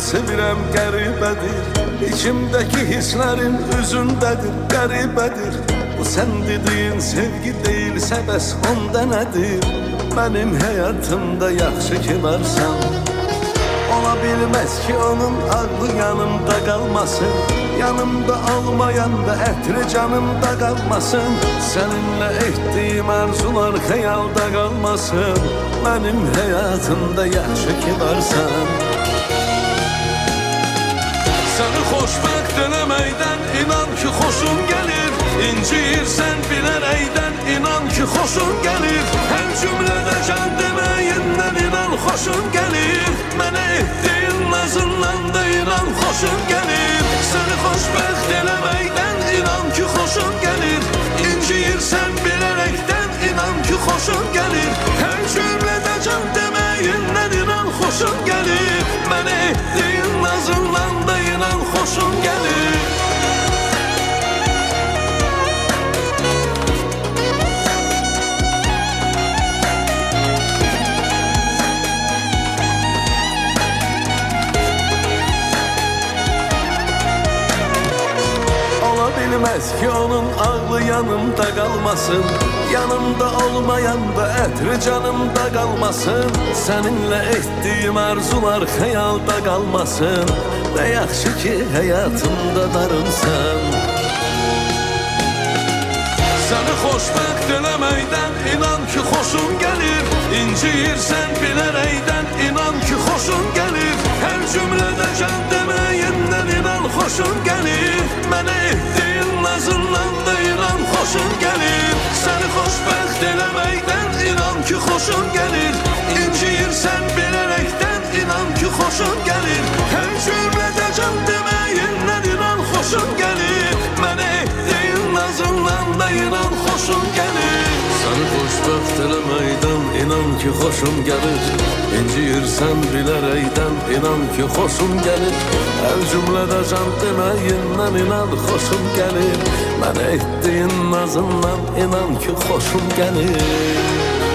sevirəm qəribədir. İçimdəki hisslərin üzündədir, qəribədir. Bu sən dediyin sevgi deyilsə bəs onda nədir? Mənim həyatımda yaxşı ki varsan. Ola bilməz ki onun ağlı yanımda qalmasın. Yanımda olmayanda ətri canımda qalmasın. Səninlə etdiyim arzular xəyalda qalmasın. Mənim həyatımda yaxşı ki varsan. Səni xoşbəxt eləməkdən inan ki xoşum gəlir. İnciyirsən bilərəkdən inan ki xoşum gəlir. Hər cümlədə can deməyindən inan xoşum gəlir. Mənə etdiyin nazından da inan xoşum gəlir. Səni xoşbəxt eləməkdən inan ki xoşum gəlir. İnciyirsən bilərəkdən inan ki xoşum gəlir. Hər cümlədə can deməyindən inan xoşum gəlir. Mənə etdiyin nazından da inan xoşum gəlir. Bilməz ki onun ağlı yanımda qalmasın. Yanımda olmayanda ətri canımda qalmasın. Səninlə etdiyim arzular xəyalda qalmasın. Nə yaxşı ki həyatımda darınsan. Səni xoşbəxt eləməkdən inan ki xoşum gəlir. İnciyirsən bilərəkdən inan ki xoşum gəlir. Hər cümlədə can deməyindən inan xoşum gəlir. Mənə etdiyin nazından da inan xoşum gəlir. Səni xoşbəxt eləməkdən inan ki xoşum gəlir. İnciyirsən bilərəkdən inan ki xoşum gəlir. Hər cümlədə can deməyindən inan xoşum gəlir. Mənə etdiyin nazından da inan xoşum gəlir. Səni xoşbəxt eləməkdən inan ki xoşum gəlir. İnciyirsən bilərəkdən inan ki xoşum gəlir. Hər cümlədə can deməyindən inan xoşum gəlir. Mənə etdiyin nazından inan ki xoşum gəlir.